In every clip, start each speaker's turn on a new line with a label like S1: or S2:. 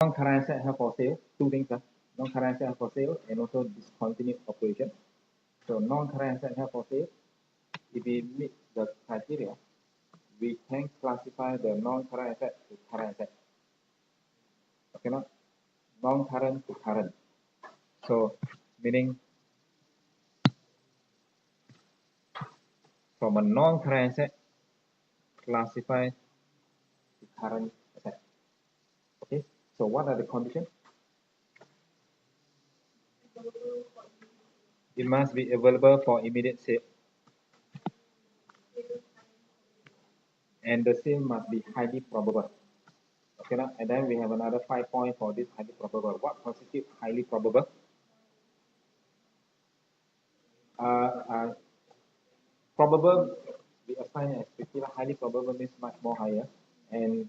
S1: non-current asset held for sale, two things, non-current asset held for sale and also discontinued operation. So non-current asset held for sale, if we meet the criteria, we can classify the non-current asset to current asset. Okay, not non-current to current. So meaning from a non-current asset classify to current asset. Okay, so what are the conditions? It must be available for immediate sale. And the sale must be highly probable. Okay, now, and then we have another 5 points for this highly probable. What constitutes highly probable? Probable, we assign as 50. Highly probable means much more higher. And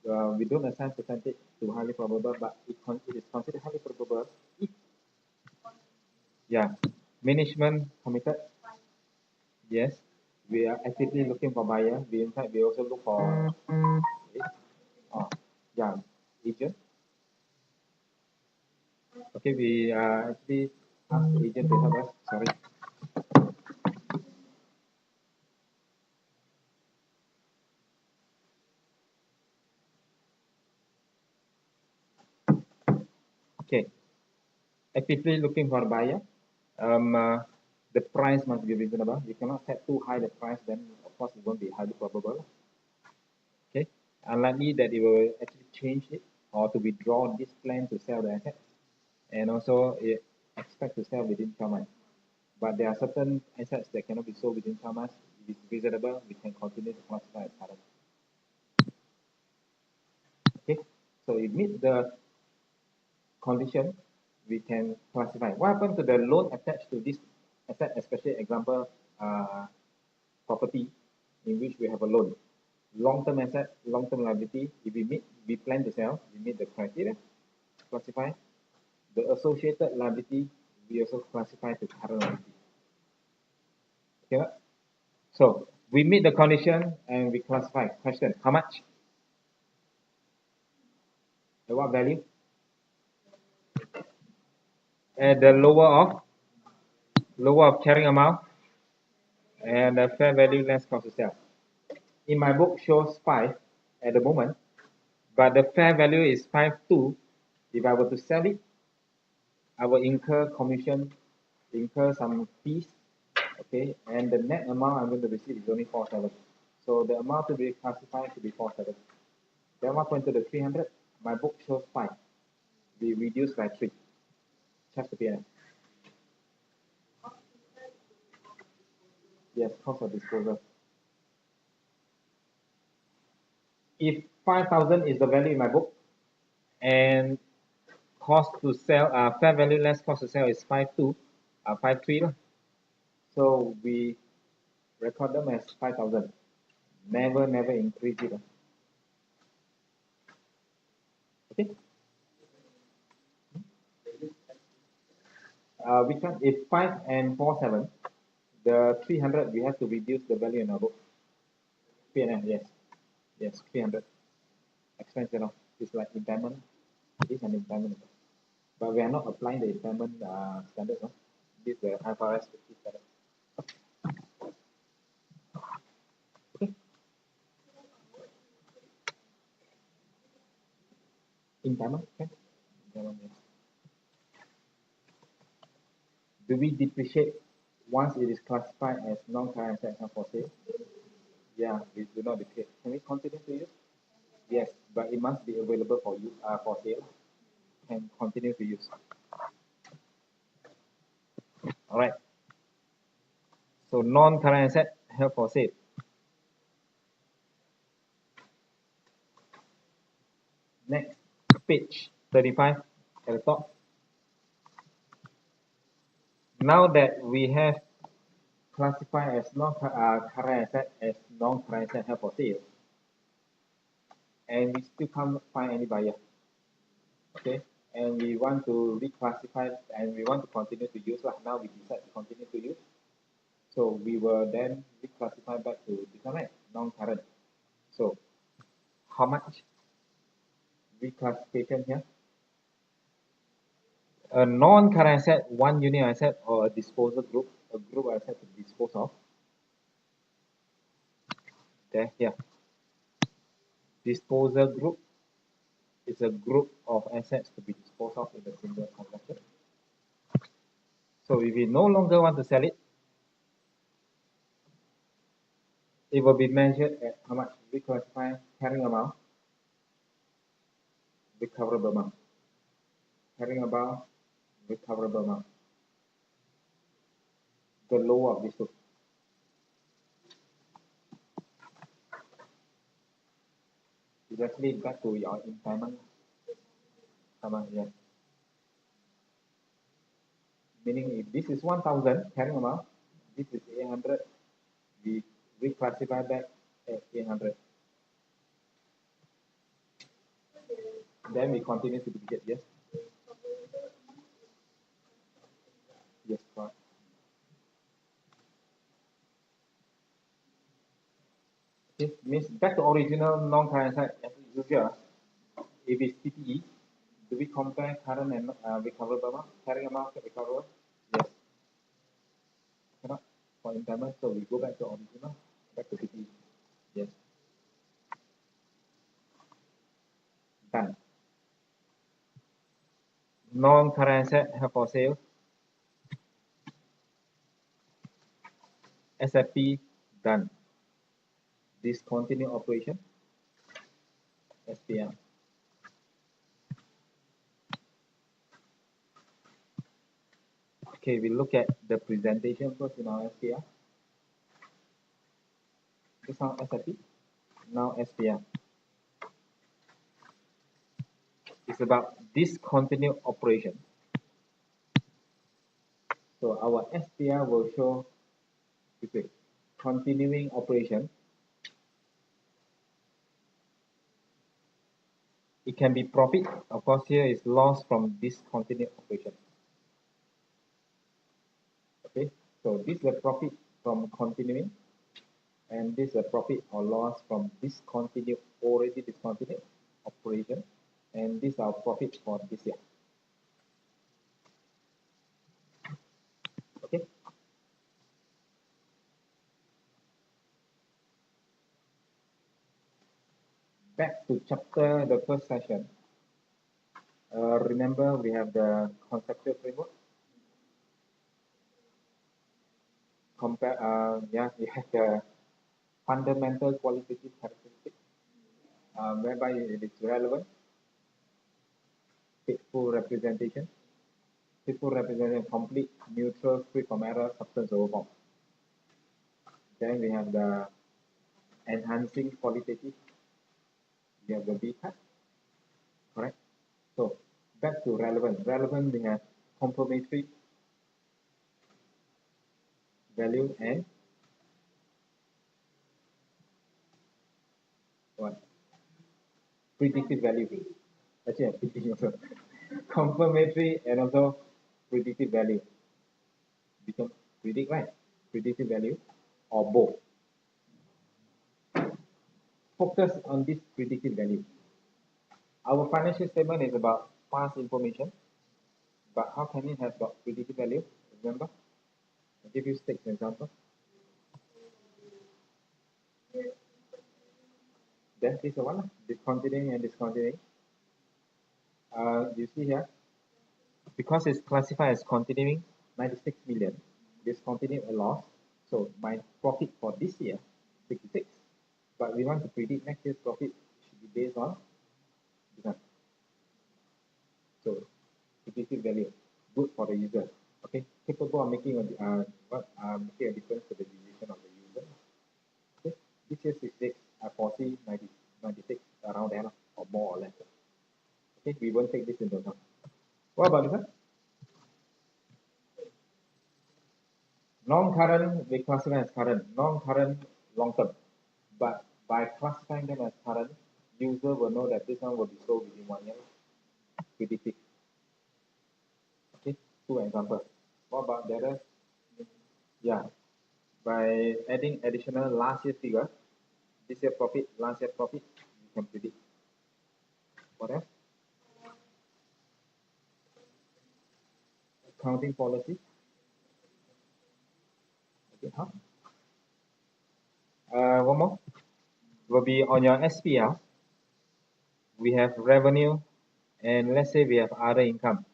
S1: we don't assign percentage to highly probable, but it is considered highly probable if, management committed. Yes, we are actively looking for buyer. In fact, we also look for agent. Okay, we actually ask the agent to help us. Sorry. Okay, actively looking for a buyer. The price must be reasonable. You cannot set too high the price, then of course it won't be highly probable. Okay, unlikely that it will actually change it or to withdraw this plan to sell the asset, and also it expect to sell within 12 months. But there are certain assets that cannot be sold within 12 months. If it's reasonable, we can continue to classify as current. Okay, so it meets the condition, we can classify. What happens to the loan attached to this asset, especially example property in which we have a loan? Long-term asset, long-term liability, if we plan to sell, we meet the criteria, classify. The associated liability, we also classify to current liability. Okay, so we meet the condition and we classify. Question, how much? At what value? At the lower of carrying amount and the fair value less cost to sell. In my book shows 5 at the moment, but the fair value is 5.2. If I were to sell it, I will incur commission, incur some fees, okay, and the net amount I'm going to receive is only 4.7. So the amount to be classified to be 4.7. Then what went to the 300? My book shows 5. We reduce by 3. Check the P&L. Yes, cost of disposal. If 5,000 is the value in my book, and cost to sell, fair value less cost to sell is 5.2, 5.3. So we record them as 5,000. Never increase it. Okay. We can, if 5 and 4.7, the 300 we have to reduce the value in our book. P&L, yes, 300. Expense, it's like impairment. It is an impairment, but we are not applying the impairment standard. This is the ifrs 50 standard. Okay. Impairment, okay. Impairment, yes. Do we depreciate once it is classified as non-current asset held for sale? Yeah, we do not depreciate. Can we continue to use? Yes, but it must be available for use for sale. Can continue to use. All right. So non-current asset held for sale. Next, page 35 at the top. Now that we have classified as non-current asset as non-current asset held for sale, and we still can't find any buyer, okay, and we want to reclassify and we want to continue to use, now we decide to continue to use, so we will then reclassify back to this one, right, non-current. So how much? reclassification here. A non-current asset, one unit asset, or a disposal group, a group of assets to dispose of. Okay, here. Disposal group is a group of assets to be disposed of in a single transaction. So if we no longer want to sell it, it will be measured at how much? Reclassify carrying amount, recoverable amount. Carrying amount, recoverable amount. The lower of these two. It's actually back to your impairment. Yes. Meaning if this is 1000 carrying amount, this is 800, we reclassify back at 800. Then we continue to duplicate, yes? Yes, correct. Okay, means back to original non-current asset as usual. If it's PPE, do we compare current and recoverable amount? Carrying amount to recoverable? Yes. Cannot for impairment, so we go back to original, back to PPE. Yes. Done. Non-current asset held for sale. SFP done. Discontinued operation. SPM. Okay, we look at the presentation first in our SPR. Just now SFP, now SPR. It's about discontinued operation. So our SPR will show continuing operation. It can be profit. Of course, here is loss from discontinued operation. Okay, so this is a profit from continuing, and this is a profit or loss from already discontinued operation, and this is our profit for this year. Okay. Back to chapter, the first session. Remember, we have the conceptual framework. We have the fundamental qualitative characteristics, whereby it is relevant, faithful representation, complete, neutral, free from error, substance over form. Then we have the enhancing qualitative. We have the B type, correct? So back to relevant. Relevant, we have confirmatory value and what? Predictive value. Actually, I'm thinking also. Confirmatory and also predictive value. Become predict, right? Predictive value or both. Focus on this predictive value. Our financial statement is about past information, but how can it have got predictive value? Remember? I'll give you 6 examples. Then this is one, discontinuing and discontinuing. You see here, because it's classified as continuing, 96 million, discontinued a loss. So my profit for this year, 66. But we want to predict next year's profit should be based on this one. So predictive value, good for the user. Okay, capable of making a difference to the decision of the user. Okay, this year 66, I foresee 96 around there or more or less. Okay, we won't take this into account. What about this one? Non-current, we classify as current. Non-current, long-term. But by classifying them as current, user will know that this one will be sold within 1 year. Predictive. Okay, 2 examples. What about the other? Yeah, by adding additional last year's figure, this year profit, last year profit, you can predict. What else? Accounting policy. Okay, huh? One more will be on your SPL. We have revenue, and let's say we have other income.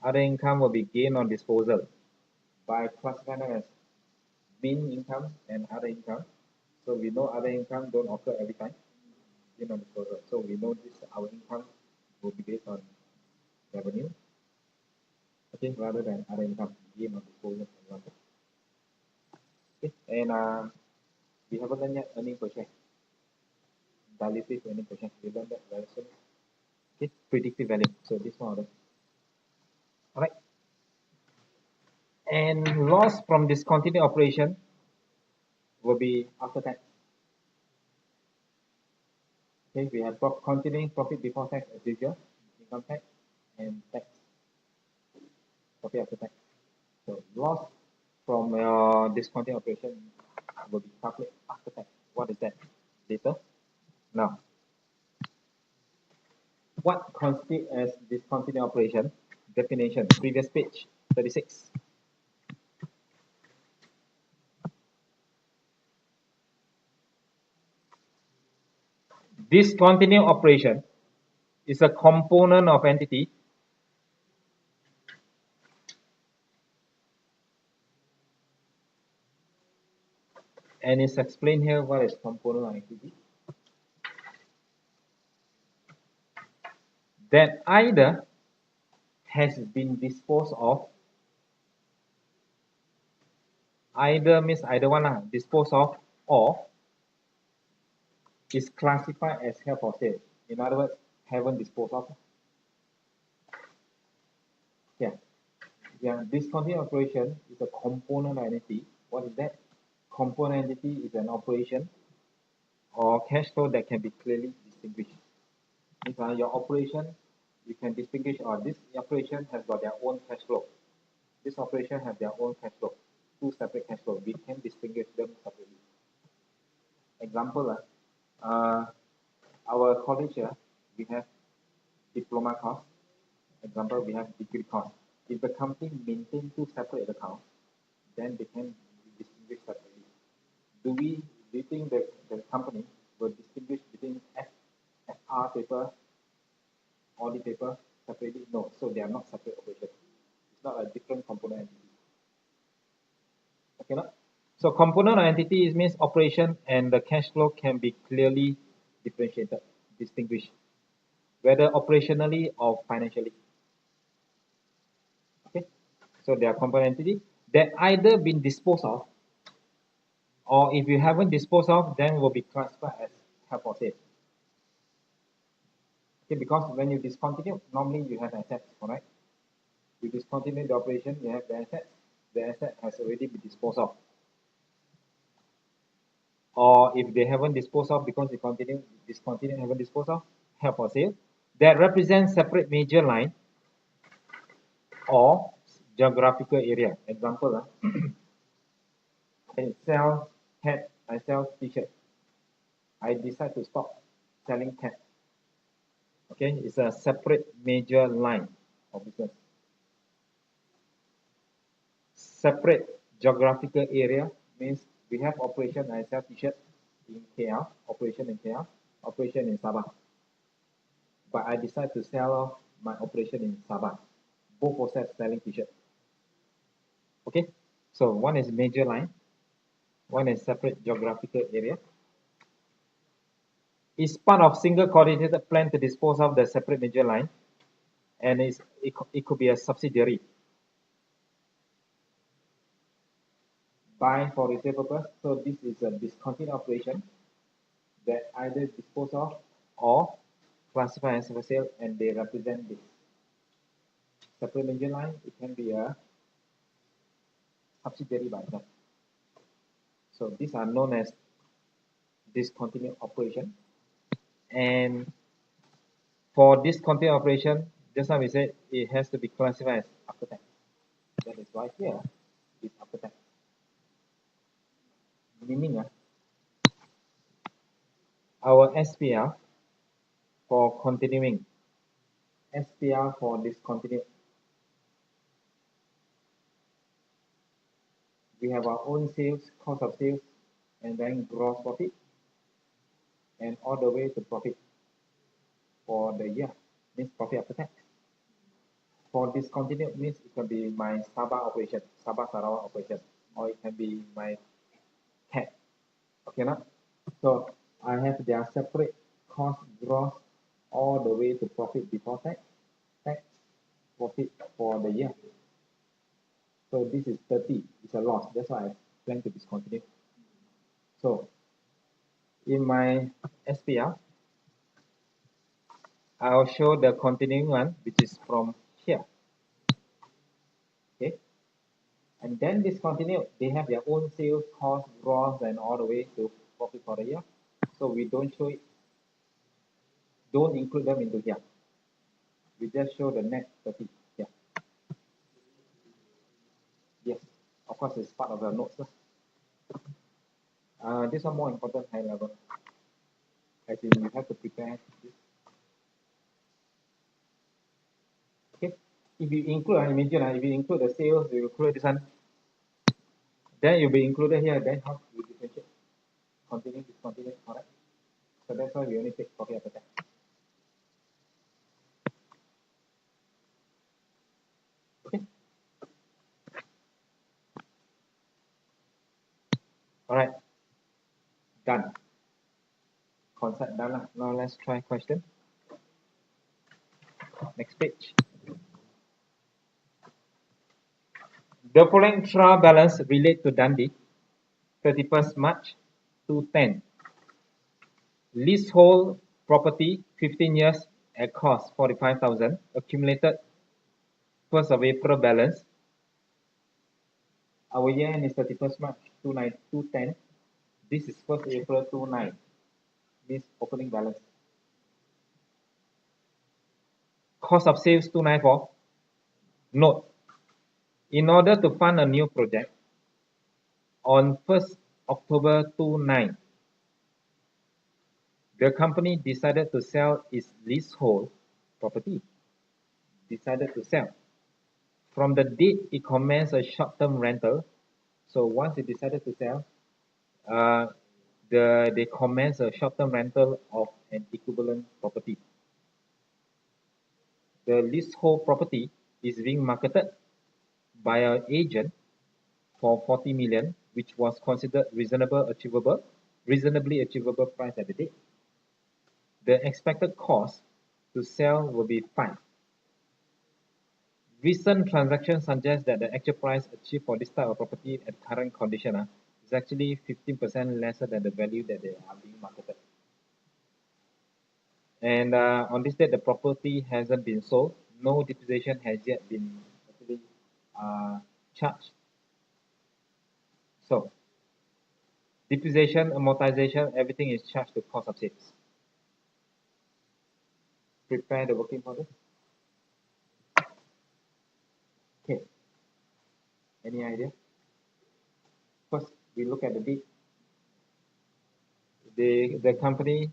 S1: Other income will be gain on disposal by classifying them as main income and other income. So we know other income don't occur every time. Gain on disposal. So we know this our income will be based on revenue. Okay, rather than other income, gain on disposal, for example. Okay, and we haven't learned yet earning per share. Dilutive earning per share. We learned that very soon. Okay, predictive value. So this one of them. Alright. And loss from discontinued operation will be after tax. Okay, we have continuing profit before tax as usual, income tax and tax. Profit after tax. So loss from your discontinued operation will be calculated after tax. What is that? Later. Now, what constitutes as discontinued operation? Definition. Previous page, 36. Discontinued operation is a component of entity and it's explained here what is component of entity that either has been disposed of, either means either one, disposed of, or is classified as held for sale. In other words, haven't disposed of. Yeah, discontinued operation is a component entity. What is that? Component entity is an operation or cash flow that can be clearly distinguished. If your operation, you can distinguish, or this operation has got their own cash flow. This operation has their own cash flow. Two separate cash flow. We can distinguish them separately. Example, our college here, we have diploma course. Example, we have degree course. If the company maintains two separate accounts, then they can be distinguished separately. Do you think that the company will distinguish between FR paper, audit paper separately? No, so they are not separate operations. It's not a different component entity. Okay, no? So component entity means operation and the cash flow can be clearly differentiated, distinguished, whether operationally or financially. Okay, so they are component entity that either been disposed of, or if you haven't disposed of, then will be classified as held for sale. Okay, because when you discontinue, normally you have assets, correct? You discontinue the operation, you have the asset. The asset has already been disposed of. Or if they haven't disposed of because they discontinue, haven't disposed of, held for sale, that represents separate major line or geographical area. Example, I sell hat, I sell t-shirt. I decide to stop selling hat. Okay, it's a separate major line of business. Separate geographical area means we have operation, I sell t-shirt in KL, operation in KL, operation in Sabah. But I decide to sell off my operation in Sabah. Both process selling t-shirt. Okay, so one is major line, one is separate geographical area. It's part of single coordinated plan to dispose of the separate major line, and it could be a subsidiary. Buy for resale purpose. So this is a discontinued operation that either dispose of or classify as for sale, and they represent this separate major line. It can be a subsidiary by itself. So these are known as discontinued operation. And for discontinued operation, just now we said it has to be classified as after tax. That is why here it's after tax. Meaning our SPL for continuing, SPR for discontinued. We have our own sales, cost of sales, and then gross profit, and all the way to profit for the year, means profit after tax. For discontinued means it can be my Sabah operation, Sabah Sarawak operation, or it can be my CAT. Okay, now? So I have their separate cost, gross, all the way to profit before tax, tax, profit for the year. So this is 30, it's a loss. That's why I plan to discontinue. So in my SPR, I'll show the continuing one, which is from here. Okay. And then discontinued, they have their own sales, cost, gross, and all the way to profit for the year. So we don't show it, don't include them into here. We just show the net 30 here. Yes, of course, it's part of the notes. This one more important, high level. As in, you have to prepare this. Okay, if you include, imagine if you include the sales, you include this one, then you'll be included here. Then how you differentiate? Continue, discontinue, correct? So that's why we only take profit after tax. Okay. All right. Done. Concept done. Now let's try question. Next page. The following trial balance relate to Dundee, 31st March 2010. Leasehold property, 15 years at cost 45,000. Accumulated 1st of April balance. Our year end is 31st March 2010. This is 1st April 2009. This opening balance. Cost of sales 294. Note, in order to fund a new project, on 1st October 2009, the company decided to sell its leasehold property. Decided to sell. From the date it commenced a short-term rental, so once it decided to sell, they commence a short-term rental of an equivalent property. The leasehold property is being marketed by an agent for 40 million, which was considered reasonably achievable price at the date. The expected cost to sell will be 5. Recent transactions suggest that the actual price achieved for this type of property at current condition is actually 15% lesser than the value that they are being marketed. And on this date, the property hasn't been sold. No depreciation has yet been actually charged. So, depreciation, amortization, everything is charged to cost of sales. Prepare the working model. Okay. Any idea? First, we look at the date. The company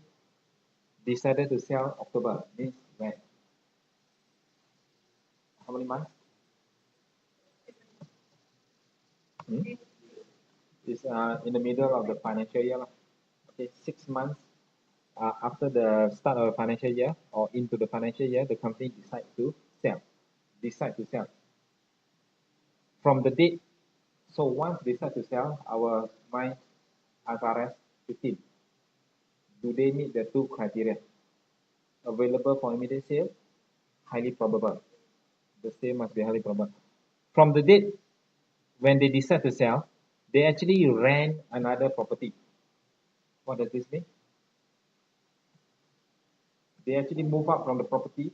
S1: decided to sell October. Means when? How many months? It's in the middle of the financial year. Okay, 6 months after the start of the financial year or into the financial year, the company decides to sell. From the date, so once they decide to sell, my ifrs 15. Do they meet the 2 criteria? Available for immediate sale, highly probable. The sale must be highly probable. From the date when they decide to sell, they actually rent another property. What does this mean? They actually move up from the property.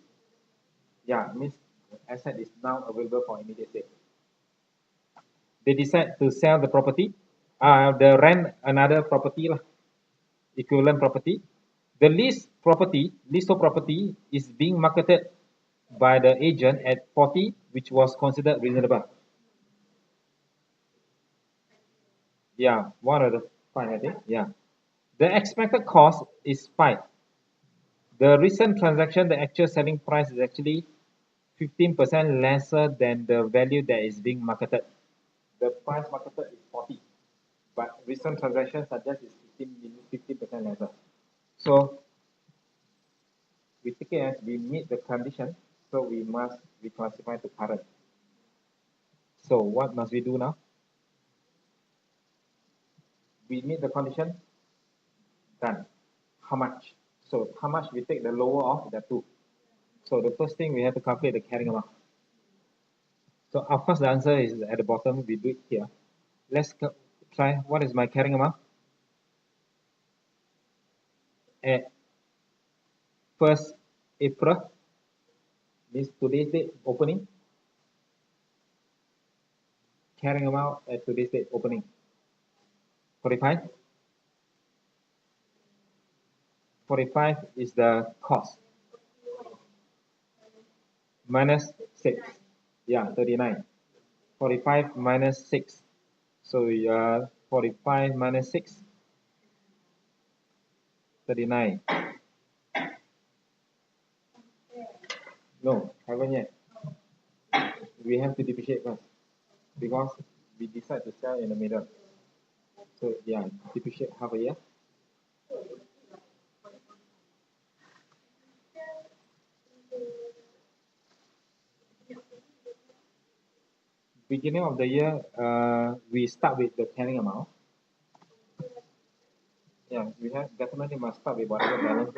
S1: Yeah, means the asset is now available for immediate sale. They decide to sell the property, they rent another property, equivalent property. The leasehold property is being marketed by the agent at 40, which was considered reasonable. Yeah, one of the 5, I think. Yeah. The expected cost is 5. The recent transaction, the actual selling price is actually 15% lesser than the value that is being marketed. The price marketed is 40, but recent transactions suggest is 15% lesser. So we take it as we meet the condition, so we must reclassify to current. So what must we do now? We meet the condition, done. How much? So how much we take the lower of the two. So the first thing we have to calculate the carrying amount. So of course the answer is at the bottom, we do it here. Let's try, what is my carrying amount? At 1st April, means today's date opening. Carrying amount at today's date opening. 45. 45 is the cost. Minus 6. Yeah, 39. 45 minus 6. So 45 minus 6. 39. No, haven't yet. We have to depreciate first, because we decide to sell in the middle. So yeah, depreciate half a year. Beginning of the year, we start with the carrying amount. Yeah, we have definitely must start with whatever balance,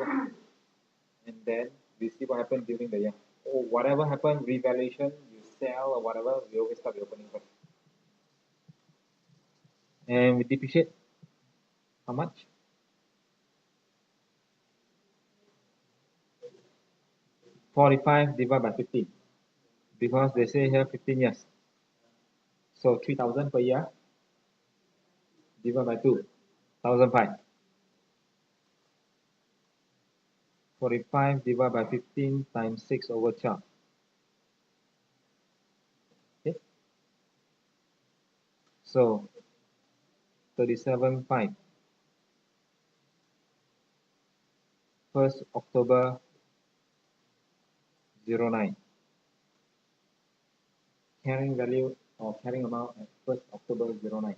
S1: and then we see what happens during the year. Or whatever happens, revaluation, you sell or whatever, we always start with opening first. And we depreciate how much? 45 divided by 15, because they say here 15 years. So 3,000 per year divided by 2, 1,005. 45 divided by 15 times 6 over 12. Okay. So 37.5. 1st October 09. Carrying value or carrying amount at 1st October 09.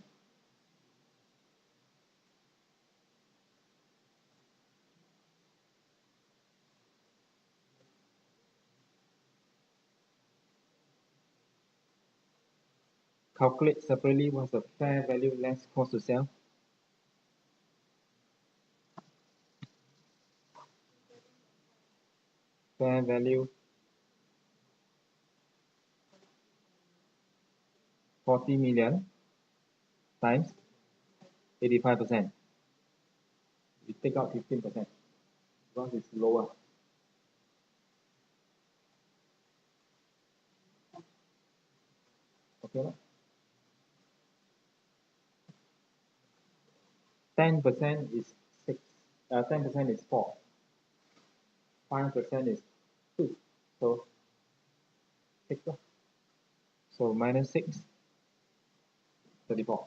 S1: Calculate separately what's the fair value less cost to sell. Fair value 40 million times 85%. We take out 15% because it's lower. Okay. 10% is 6. 10% is 4. 5% is 2. So 6. So minus 6, 34.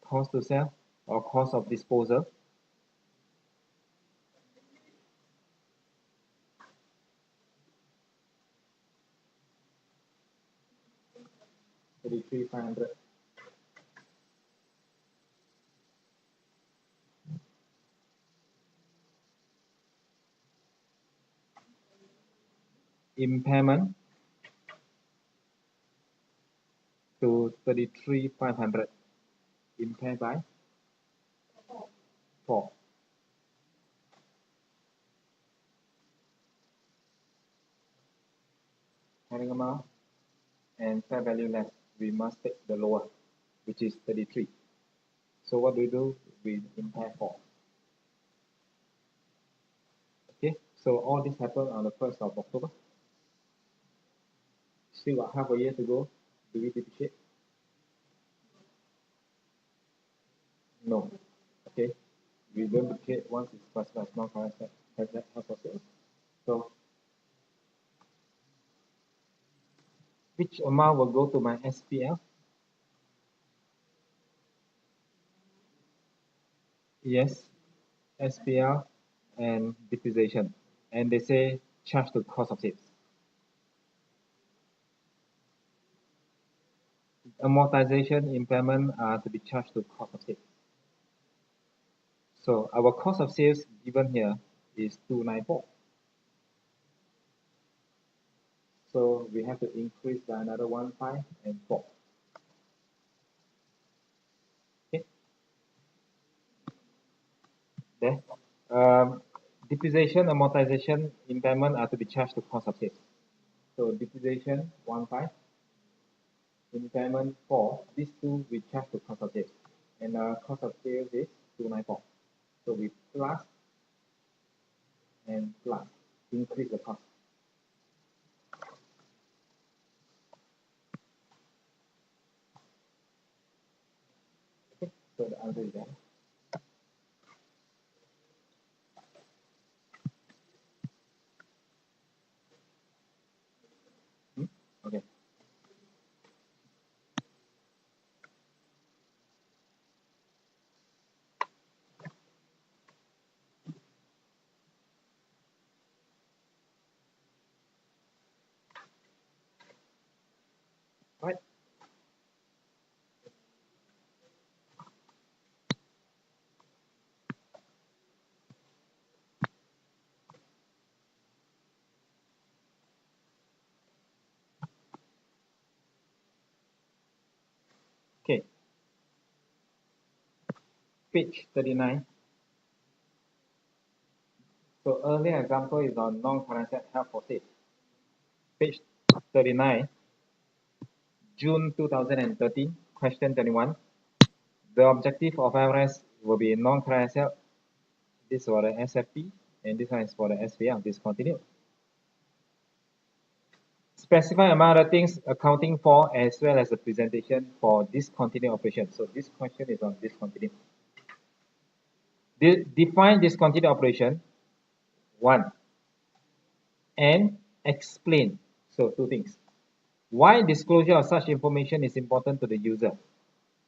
S1: Cost to sell or cost of disposal. $33,500. Impairment to 33,500. Impaired by 4. Carrying amount and fair value less. We must take the lower, which is 33. So what do? We impair 4. Okay, so all this happened on the 1st of October. Still got half a year to go. Do we depreciate? No. Okay, we don't depreciate once it's classified as non-current asset held for sale. So which amount will go to my SPL? Yes, SPL and depreciation, and they say charge to cost of sales. Amortization, impairment are to be charged to cost of sales. So our cost of sales given here is 294. So we have to increase by another 1, 5, and 4. Okay. There. Depreciation, amortization, impairment are to be charged to cost of sales. So depreciation 1, 5, impairment 4. These two we charge to cost of sales, and cost of sales is 294. So we plus and plus increase the cost. Okay. So the answer is there. Okay. Right. Okay. Page 39. So earlier example is on non-current asset held for sale. Page 39, June 2013, question 21. The objective of IFRS will be non-current asset. This is for the SFP, and this one is for the SVL, discontinued. Specify among other things accounting for as well as the presentation for discontinued operations. So this question is on discontinued. Define discontinued operation. 1. And explain. So two things. Why disclosure of such information is important to the user.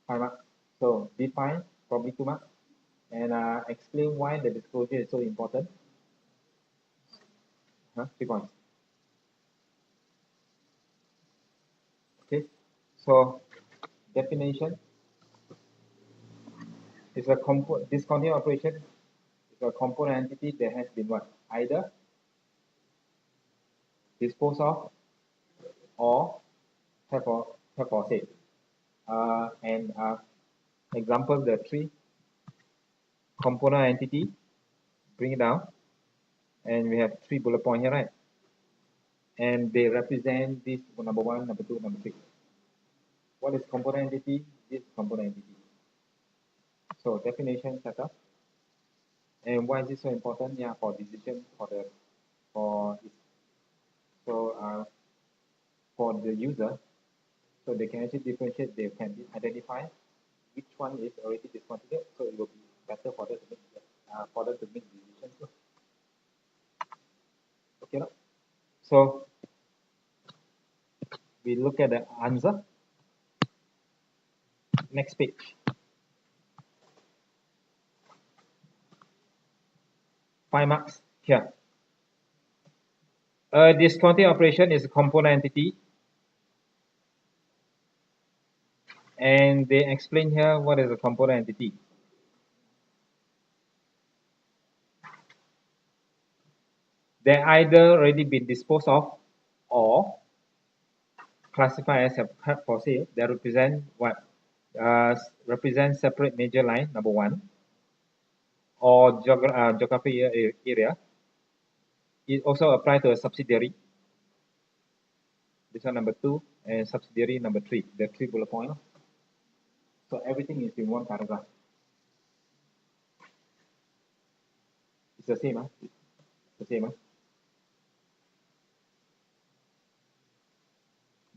S1: 5 marks. So define, probably 2 marks. And explain why the disclosure is so important. 3 points. Okay. So definition is a discontinued operation is a component entity that has been what? Either disposed of or have for sale. And example, the 3 component entity, bring it down, and we have 3 bullet points here, right? And they represent this number 1, number 2, number 3. What is component entity? This component entity. So definition setup. And why is this so important? Yeah, for decision for the user, so they can actually differentiate. They can identify which one is already discontinued. So it will be better for them to make decisions. Okay, no? So we look at the answer. Next page. 5 marks here. A discontinued operation is a component entity, and they explain here what is a component entity. They either already been disposed of or classified as held for sale. They represent what? Represent separate major line, number 1, or geographic area. It also applies to a subsidiary. This one number 2, and subsidiary number 3. The 3 bullet points. So everything is in one paragraph. It's the same, It's the same,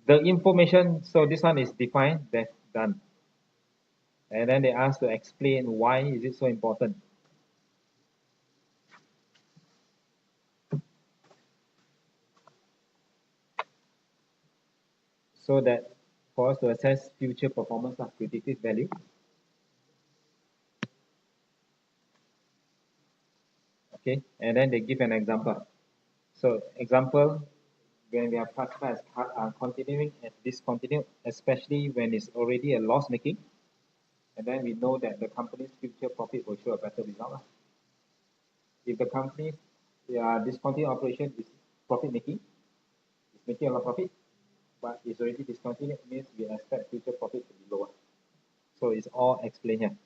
S1: The information, so this one is defined, that's done. And then they ask to explain why is it so important. So that for us to assess future performance of predictive value. Okay, and then they give an example. So example, when we have classified as continuing and discontinued, especially when it's already a loss making, and then we know that the company's future profit will show a better result. If the company's discontinued operation is profit making, it's making a lot of profit, but it's already discontinued, means we expect future profit to be lower. So it's all explained here.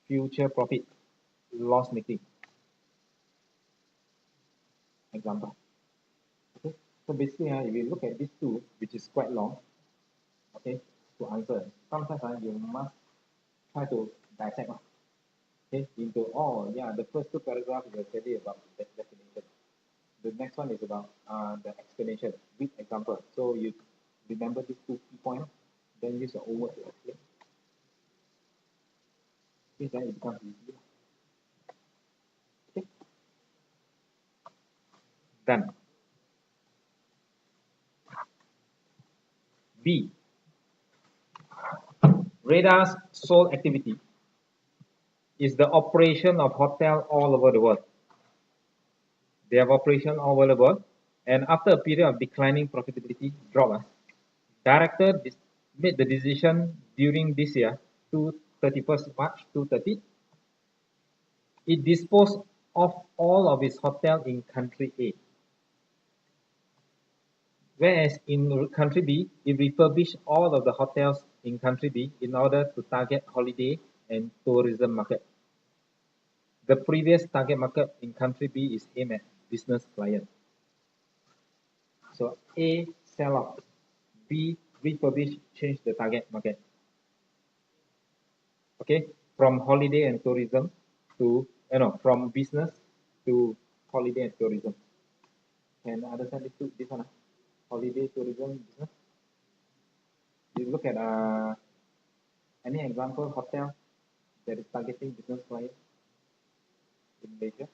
S1: Future profit, loss making. Example. Okay. So basically, if you look at these two, which is quite long, okay, to answer, sometimes you must try to dissect. Okay, into the first two paragraphs is actually about the definition. The next one is about the explanation with example. So you remember these two key points, then use your own word to explain. Okay, then it becomes easy. Okay, done. B. Radar's sole activity is the operation of hotel all over the world. They have operation all over the world, and after a period of declining profitability drop, director made the decision during this year to 31st March 2030. It disposed of all of its hotel in country A, whereas in country B, it refurbished all of the hotels in country B in order to target holiday and tourism market. The previous target market in country B is aimed at business clients. So A, sell off. B, refurbish, change the target market. Okay, from holiday and tourism to, from business to holiday and tourism. Can understand this one? Holiday, tourism, business. You look at any example hotel that is targeting business clients in Malaysia.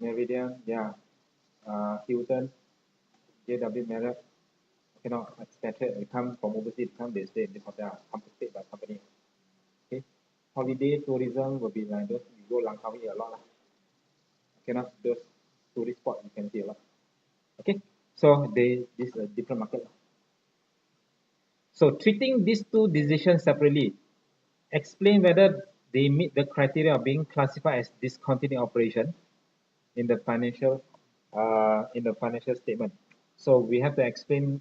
S1: Meridian, Hilton, JW Marriott, etc. They come from overseas, they stay in this hotel, compensated by company. Okay, holiday tourism will be like those you go Langkawi a lot. Those tourist spot you can see a lot. Okay, so this is a different market. So treating these two decisions separately, explain whether they meet the criteria of being classified as discontinued operation in the financial statement. So we have to explain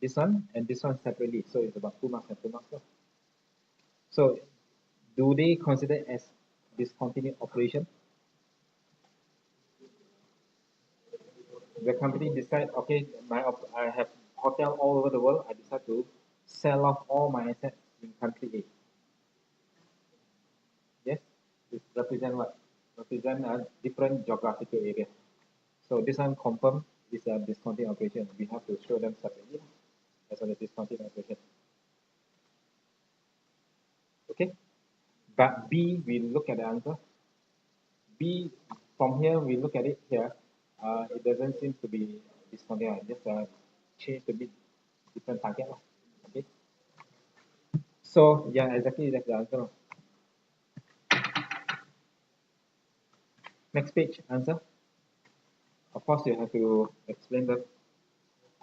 S1: this one and this one separately. So it's about 2 marks and 2 marks. So do they consider as discontinued operation? The company decide, okay, I have hotel all over the world. I decide to sell off all my assets in country A. Yes, it represent what? Represent a different geographical area. So this one confirm is a discontinued operation. We have to show them separately as a discontinued operation. Okay, but B, we look at the answer. B, from here we look at it here. It doesn't seem to be discontinued. Just change to be different target. Okay. So exactly that's the answer. Next page answer. Of course, you have to explain that.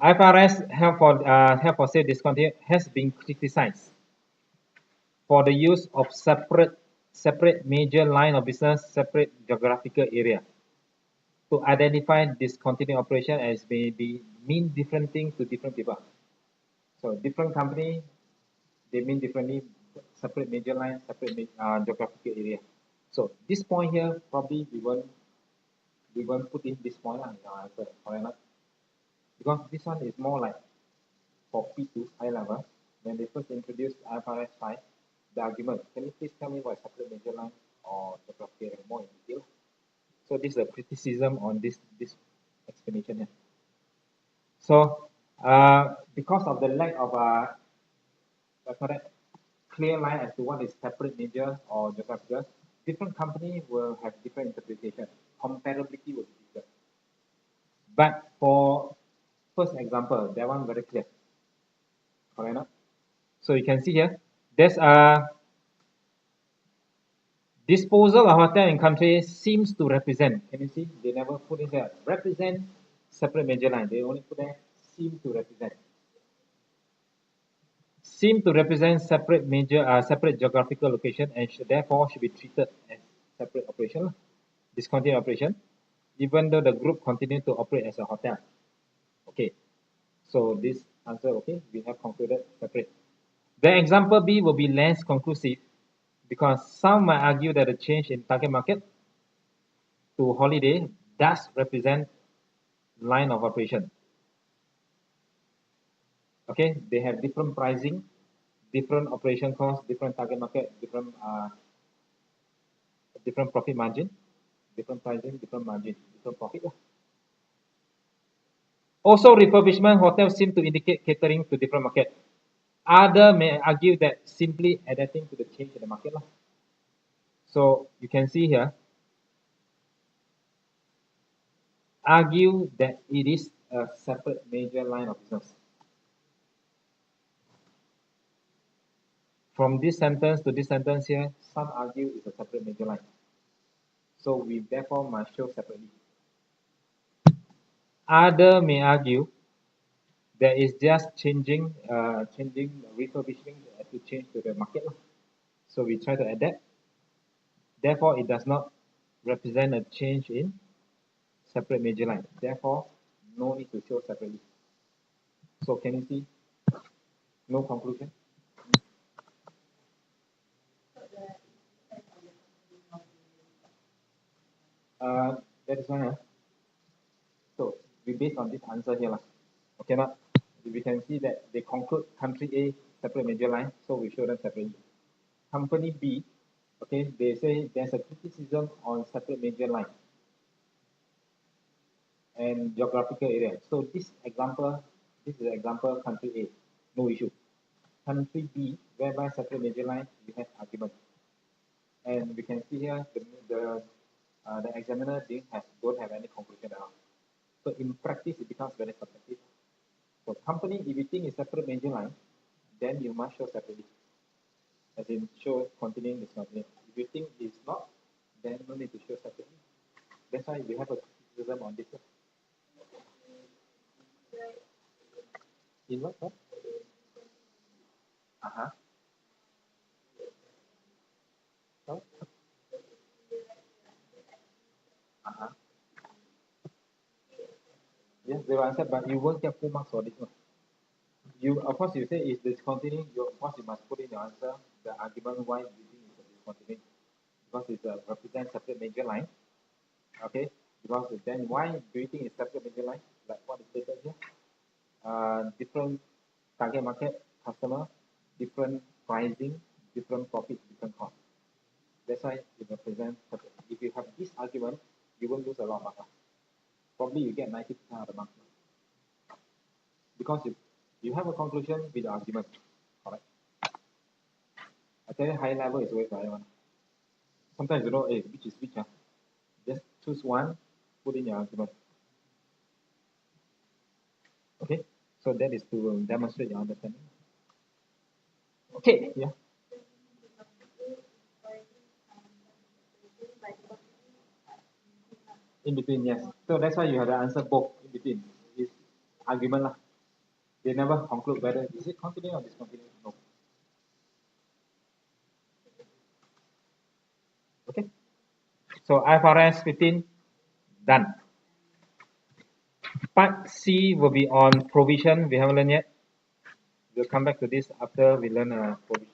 S1: IFRS held for sale discontinued has been criticized for the use of separate major line of business, separate geographical area to identify discontinued operation as mean different things to different people. So different company, they mean differently, separate major line, separate geographical area. So this point here, probably we won't put in this point in our answer, correct? Because this one is more like for P2 high level. When they first introduced ifrs5, the argument, can you please tell me what is separate major line or geographical area more in detail? So this is a criticism on this explanation here. So because of the lack of clear line as to what is separate major or geographical, different company will have different interpretation. Comparability will be different. But for first example, that one very clear. Correct? So you can see here, there's Disposal of hotel in country seems to represent. Can you see? They never put in there. Represent separate major line. They only put there seem to represent. Seem to represent separate major, separate geographical location, and therefore should be treated as separate operation, discontinued operation, even though the group continue to operate as a hotel. Okay, so this answer, okay, we have concluded separate. The example B will be less conclusive because some might argue that the change in target market to holiday does represent line of operation. Okay, they have different pricing, different operation cost, different target market, different profit margin, different pricing, different margin, different profit. Also, refurbishment hotels seem to indicate catering to different market. Other may argue that simply adapting to the change in the market. So you can see here, argue that it is a separate major line of business. From this sentence to this sentence here, some argue it's a separate major line. So we therefore must show separately. Other may argue that it's just changing refurbishing to change to the market. So we try to adapt. Therefore, it does not represent a change in separate major line. Therefore, no need to show separately. So can you see? No conclusion. That is one. So we based on this answer here. Okay, now we can see that they conclude country A separate major line, so we show them separately. Company B, okay, they say there's a criticism on separate major line and geographical area. So this is the example country A, no issue. Country B, whereby separate major line, we have argument. And we can see here the examiner don't have any conclusion at all. So in practice, it becomes very subjective. So company, if you think is separate major line, then you must show separately. As in show continuing discontinuing. If you think it's not, then no need to show separately. That's why we have a criticism on this. In what? Uh-huh. So? Uh-huh. Yes, they will answer, but you won't get full marks for this one. You, of course, you say it's discontinuing. Of course, you must put in your answer the argument why you think it's discontinuing, because it represents separate major line. Okay, because then why do you think it's separate major line? Like what is stated here? Different target market customer, different pricing, different profit, different cost. That's why it represents separate. If you have this argument, you won't lose a lot of marks. Probably you get 90% of the marks. Because you have a conclusion with the argument. Correct. I tell you, high level is always the higher one. Sometimes you know, which is which. Just choose one, put in your argument. Okay, so that is to demonstrate your understanding. Okay, yeah. In between, yes. So that's why you have to answer both in between. It's argument lah. They never conclude whether is it continuing or discontinuing. No. Okay. So ifrs 15 done. Part C will be on provision. We haven't learned yet. We'll come back to this after we learn provision.